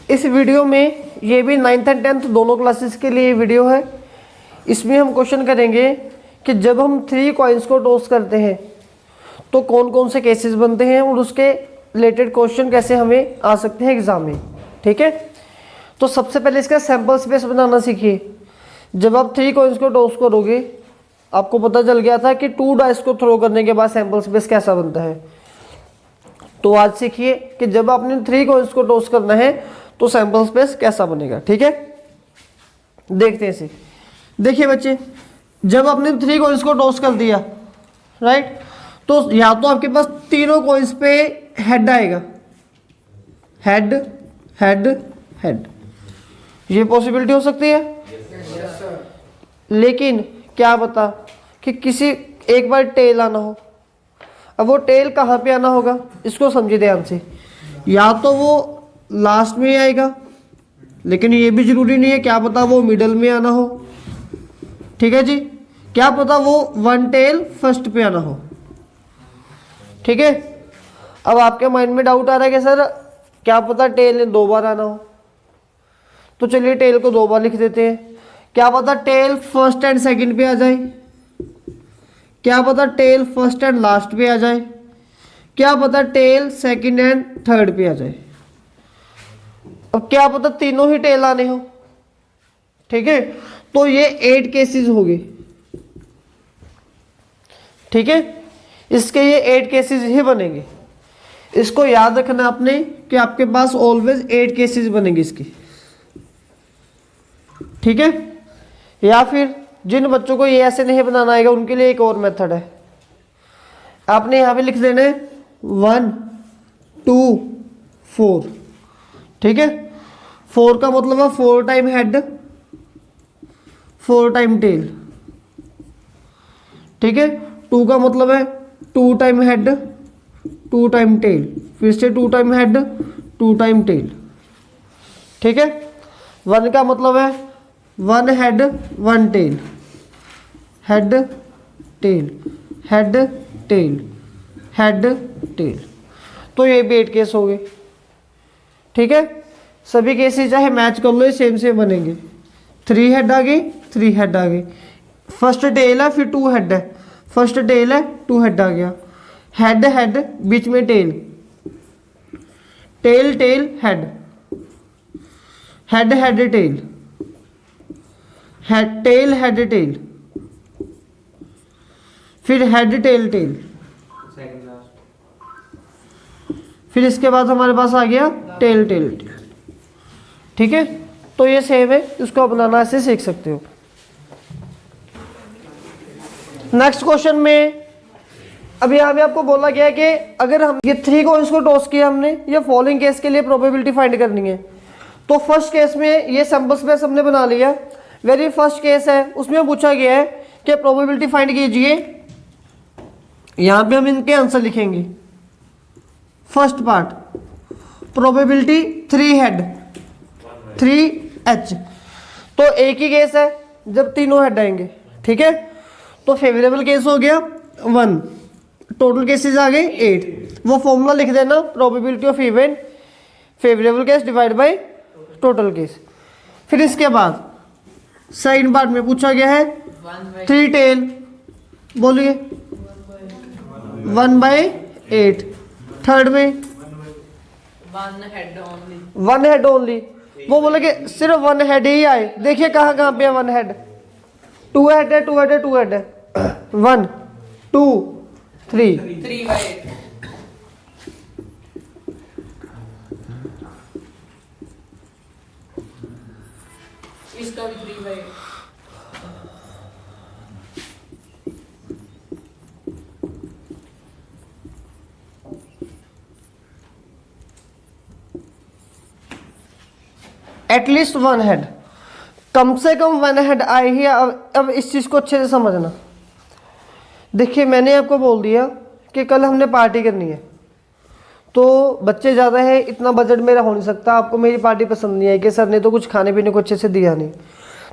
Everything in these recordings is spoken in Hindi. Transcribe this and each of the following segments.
इस वीडियो में ये भी 9th एंड 10th दोनों क्लासेस के लिए वीडियो है। इसमें हम क्वेश्चन करेंगे कि जब हम 3 कॉइन्स को टॉस करते हैं तो कौन कौन से केसेस बनते हैं और उसके रिलेटेड क्वेश्चन कैसे हमें आ सकते हैं एग्जाम में। ठीक है, तो सबसे पहले इसका सैंपल स्पेस बनाना सीखिए। जब आप 3 कॉइन्स को टॉस करोगे, आपको पता चल गया था कि 2 डाइस को थ्रो करने के बाद सैंपल स्पेस कैसा बनता है। तो आज सीखिए कि जब आपने 3 कॉइन्स को टॉस करना है तो सैंपल स्पेस कैसा बनेगा। ठीक है, देखते हैं इसे। देखिए बच्चे, जब आपने 3 कॉइन्स को टॉस कर दिया, राइट, तो या तो आपके पास तीनों कॉइन्स पे हेड आएगा, हेड हेड हेड, ये पॉसिबिलिटी हो सकती है। लेकिन क्या पता कि किसी एक बार टेल आना हो। अब वो टेल कहाँ पे आना होगा, इसको समझिए ध्यान से। या तो वो लास्ट में आएगा, लेकिन ये भी जरूरी नहीं है, क्या पता वो मिडल में आना हो। ठीक है जी, क्या पता वो 1 टेल फर्स्ट पे आना हो। ठीक है, अब आपके माइंड में डाउट आ रहा है कि सर क्या पता टेल ने 2 बार आना हो, तो चलिए टेल को 2 बार लिख देते हैं। क्या पता टेल फर्स्ट एंड सेकंड पे आ जाए, क्या पता टेल फर्स्ट एंड लास्ट पे आ जाए, क्या पता टेल सेकंड एंड थर्ड पे आ जाए। अब क्या पता तीनों ही टेल आने हो। ठीक है, तो ये 8 केसेस हो गए। ठीक है, इसके ये 8 केसेस ही बनेंगे। इसको याद रखना आपने कि आपके पास ऑलवेज 8 केसेस बनेंगे इसके। ठीक है, या फिर जिन बच्चों को ये ऐसे नहीं बनाना आएगा उनके लिए एक और मेथड है। आपने यहां पे लिख देना है 1 2 4। ठीक है, 4 का मतलब है 4 टाइम हेड 4 टाइम टेल। ठीक है, 2 का मतलब है 2 टाइम हेड 2 टाइम टेल, फिर से 2 टाइम हेड 2 टाइम टेल। ठीक है, 1 का मतलब है 1 head 1 tail, head tail head tail head tail. तो ये भी 8 केस हो गए। ठीक है, सभी केसेस चाहे मैच कर लो, ये सेम सेम बनेंगे। 3 हेड आ गए 3 हेड आ गए, फर्स्ट टेल है फिर 2 हेड है, फर्स्ट टेल है 2 हेड आ गया, हेड हेड बीच में tail, tail tail head, head head tail, head tail head tail, फिर हेड टेल टेल, फिर इसके बाद हमारे पास आ गया टेल टेल टेल। ठीक है, तो ये सेम है, इसको बनाना ऐसे सीख सकते हो। नेक्स्ट क्वेश्चन में अब यहाँ पे आपको बोला गया है कि अगर हम ये 3 कॉइन्स को टॉस किया हमने, ये फॉलोइंग केस के लिए प्रोबेबिलिटी फाइंड करनी है। तो फर्स्ट केस में ये सैंपल स्पेस हमने बना लिया। वेरी फर्स्ट केस है, उसमें पूछा गया है कि प्रोबेबिलिटी फाइंड कीजिए। यहाँ पे हम इनके आंसर लिखेंगे। First part probability 3 head 3H, तो एक ही केस है जब तीनों हेड आएंगे। ठीक है, तो फेवरेबल केस हो गया 1, टोटल केसेस आ गए 8। वो फॉर्मूला लिख देना, probability of event favourable case divide by total case. फिर इसके बाद सेकंड पार्ट में पूछा गया है 3 टेल, बोलिए 1/8। थर्ड में 1 हेड ओनली, वो बोले कि सिर्फ 1 हेड ही आए। देखिए कहाँ कहाँ पे है 1 हेड, 2 हेड है 2 हेड है 2 हेड है, 1 2 3 3/8। इसका भी 3/8। एटलीस्ट 1 हेड, कम से कम 1 हेड आए ही। अब इस चीज़ को अच्छे से समझना। देखिए मैंने आपको बोल दिया कि कल हमने पार्टी करनी है, तो बच्चे ज़्यादा है, इतना बजट मेरा हो नहीं सकता, आपको मेरी पार्टी पसंद नहीं आई कि सर ने तो कुछ खाने पीने को अच्छे से दिया नहीं।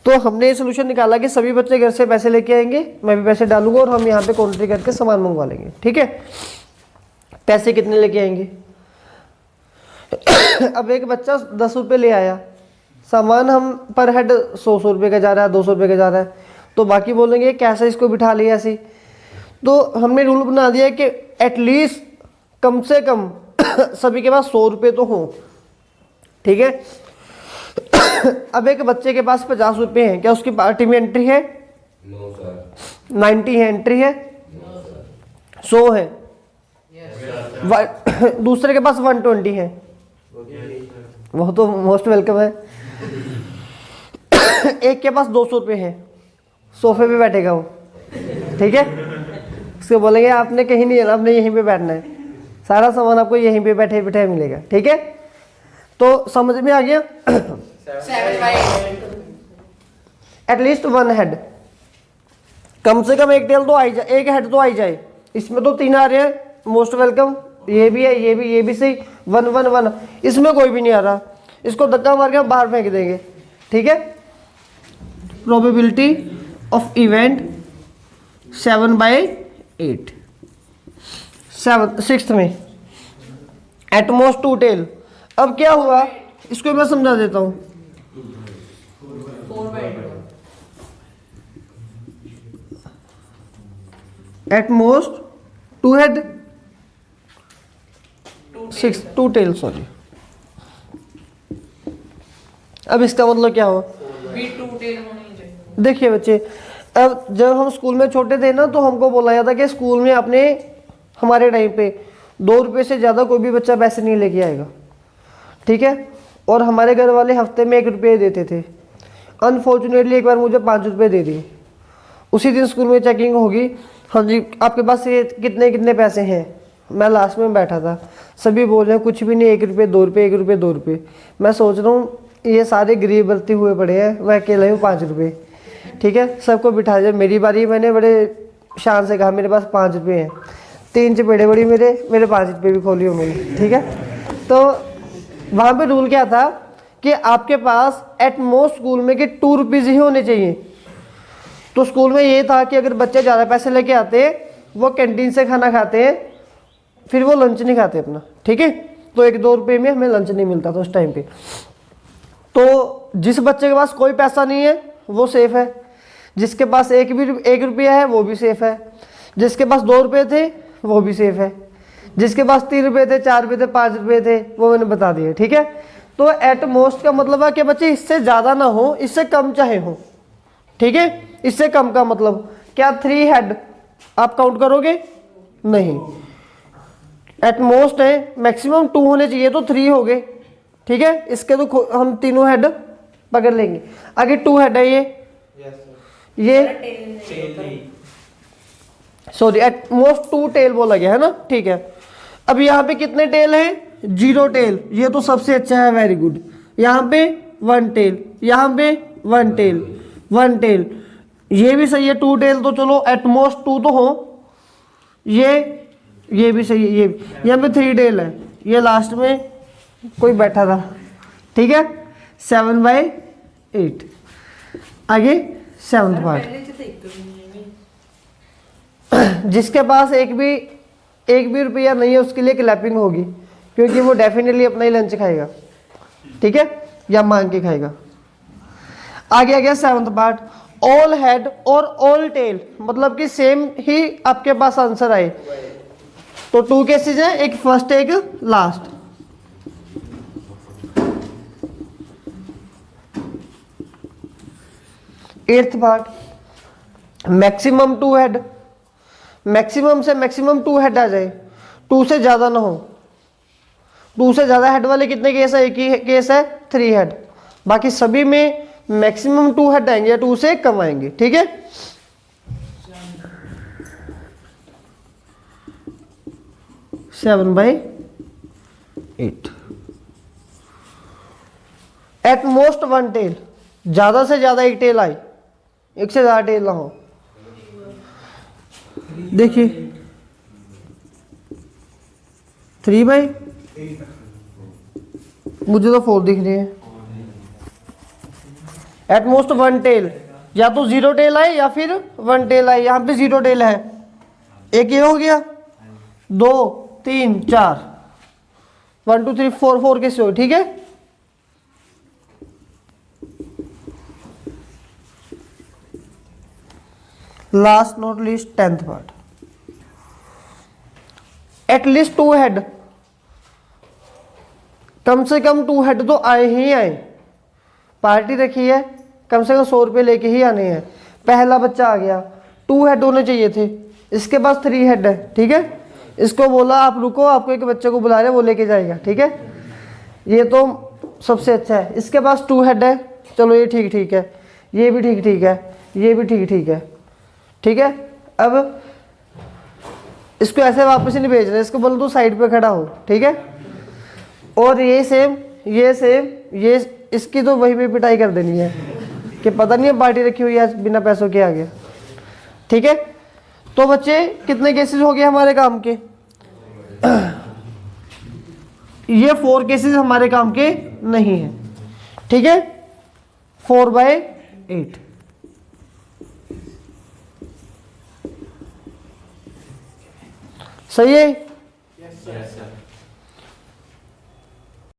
तो हमने ये सोल्यूशन निकाला कि सभी बच्चे घर से पैसे लेके आएंगे, मैं भी पैसे डालूंगा और हम यहाँ पे काउंट्री करके सामान मंगवा लेंगे। ठीक है, पैसे कितने लेके आएंगे? अब एक बच्चा 10 रुपये ले आया, सामान हम पर हेड 100 रुपये का जा रहा है, 200 रुपये का जा रहा है, तो बाकी बोलेंगे कैसे इसको बिठा लिया ऐसे। तो हमने रूल बना दिया कि एटलीस्ट कम से कम सभी के पास 100 रुपये तो हों, ठीक है। अब एक बच्चे के पास 50 रुपये हैं, क्या उसकी पार्टी में एंट्री है? No sir. 90 है, एंट्री है? 100 है। दूसरे के पास 120 है, वो तो मोस्ट वेलकम है। एक के पास 200 रुपये है, सोफे पे बैठेगा वो, ठीक है। उसको बोलेंगे आपने कहीं नहीं जाना, आपने यहीं पे बैठना है, सारा सामान आपको यहीं पे बैठे बैठे मिलेगा, ठीक है। तो समझ में आ गया? एटलीस्ट 1 हेड, कम से कम एक टेल तो आई जाए, एक हेड तो आई जाए। इसमें तो 3 आ रहे हैं, मोस्ट वेलकम, ये भी है, ये भी सही, 1 1 1, इसमें कोई भी नहीं आ रहा, इसको धक्का मार के हम बाहर फेंक देंगे, ठीक है। Probability of event 7/8। 6th में एटमोस्ट 2 टेल। अब क्या हुआ इसको मैं समझा देता हूं। At most 2 head 2 tail, sorry. अब इसका मतलब क्या हुआ? देखिए बच्चे, अब जब हम स्कूल में छोटे थे ना, तो हमको बोला जाता कि स्कूल में अपने हमारे टाइम पे 2 रुपये से ज़्यादा कोई भी बच्चा पैसे नहीं लेके आएगा, ठीक है। और हमारे घर वाले हफ्ते में 1 रुपये देते थे। अनफॉर्चुनेटली एक बार मुझे 5 रुपये दे दिए। उसी दिन स्कूल में चेकिंग होगी, हाँ जी आपके पास ये कितने कितने पैसे हैं। मैं लास्ट में बैठा था, सभी बोल रहे हैं कुछ भी नहीं, 1 रुपये 2 रुपये, 1 रुपये 2 रुपये। मैं सोच रहा हूँ ये सारे गरीब बरती हुए पड़े हैं, मैं अकेला हूँ 5 रुपये, ठीक है। सबको बिठा दिया, मेरी बारी, मैंने बड़े शान से कहा मेरे पास 5 रुपये हैं। 3 चपेड़े बड़ी मेरे 5 रुपये भी खोली उन्होंने, ठीक है। तो वहाँ पे रूल क्या था कि आपके पास एट मोस्ट स्कूल में कि 2 रुपीज़ ही होने चाहिए। तो स्कूल में ये था कि अगर बच्चे ज़्यादा पैसे लेके आते, वो कैंटीन से खाना खाते हैं, फिर वो लंच नहीं खाते अपना, ठीक है। तो 1-2 रुपये में हमें लंच नहीं मिलता था उस टाइम पे। तो जिस बच्चे के पास कोई पैसा नहीं है वो सेफ है, जिसके पास 1 रुपया है वो भी सेफ है, जिसके पास 2 रुपये थे वो भी सेफ है, जिसके पास 3 रुपये थे, 4 रुपये थे, 5 रुपये थे, वो मैंने बता दिया, ठीक है। तो एट मोस्ट का मतलब है कि बच्चे इससे ज़्यादा ना हो, इससे कम चाहे हो, ठीक है। इससे कम का मतलब क्या? 3 हेड आप काउंट करोगे? नहीं, एट मोस्ट है, मैक्सिमम 2 होने चाहिए तो 3 हो गए, ठीक है। इसके तो हम तीनों हेड पकड़ लेंगे। आगे 2 हेड है ये सॉरी एट मोस्ट 2 टेल बोला गया है ना, ठीक है। अब यहाँ पे कितने टेल हैं? 0 टेल, ये तो सबसे अच्छा है, वेरी गुड। यहाँ पे 1 टेल, यहाँ पे 1 टेल, 1 टेल, ये भी सही है। 2 टेल तो चलो एट मोस्ट 2 तो हो, ये भी सही है। ये भी यहाँ पे 3 टेल है, ये लास्ट में कोई बैठा था, ठीक है। 7/8। आगे 7th पार्ट, जिसके पास एक भी रुपया नहीं है उसके लिए क्लैपिंग होगी, क्योंकि वो डेफिनेटली अपना ही लंच खाएगा, ठीक है, या मांग के खाएगा। आगे आ गया 7th पार्ट, ऑल हेड और ऑल टेल, मतलब कि सेम ही आपके पास आंसर आए। तो 2 केसेस हैं, एक फर्स्ट एक last. Eighth part, maximum 2 head, maximum से मैक्सिमम 2 हेड आ जाए, 2 से ज्यादा ना हो। 2 से ज्यादा हेड वाले कितने केस है? एक ही केस है 3 हेड, बाकी सभी में मैक्सिमम 2 हेड आएंगे या 2 से कम आएंगे, ठीक है। Seven by 8। At most 1 tail, ज्यादा से ज्यादा 1 टेल आई, 1 से ज्यादा टेल ना हो। देखिए 3/8, मुझे तो 4 दिख रही है। एट मोस्ट 1 टेल, या तो 0 टेल आए या फिर 1 टेल आए। यहाँ पे 0 टेल है, एक ये हो गया, 2 3 4, 1 2 3 4 4 केसेस हो, ठीक है। Last not least 10th part, एटलीस्ट 2 हेड, कम से कम 2 हेड तो आए ही आए। पार्टी रखी है, कम से कम 100 रुपये लेके ही आने हैं। पहला बच्चा आ गया, 2 हेड होने चाहिए थे, इसके पास 3 हेड है, ठीक है। इसको बोला आप रुको, आपको एक बच्चे को बुला रहे हैं, वो लेके जाएगा, ठीक है। ये तो सबसे अच्छा है। इसके पास 2 हेड है, चलो ये ठीक ठीक है, ये भी ठीक ठीक है, ये भी ठीक ठीक है, ठीक है। अब इसको ऐसे वापस ही नहीं भेज रहे, इसको बोलो तू साइड पे खड़ा हो, ठीक है। और ये सेम, ये सेम, ये इसकी तो वही पे पिटाई कर देनी है कि पता नहीं है पार्टी रखी हुई है, बिना पैसों के आ गया, ठीक है। तो बच्चे कितने केसेस हो गए हमारे काम के? ये 4 केसेस हमारे काम के नहीं है, ठीक है। 4/8, सही है।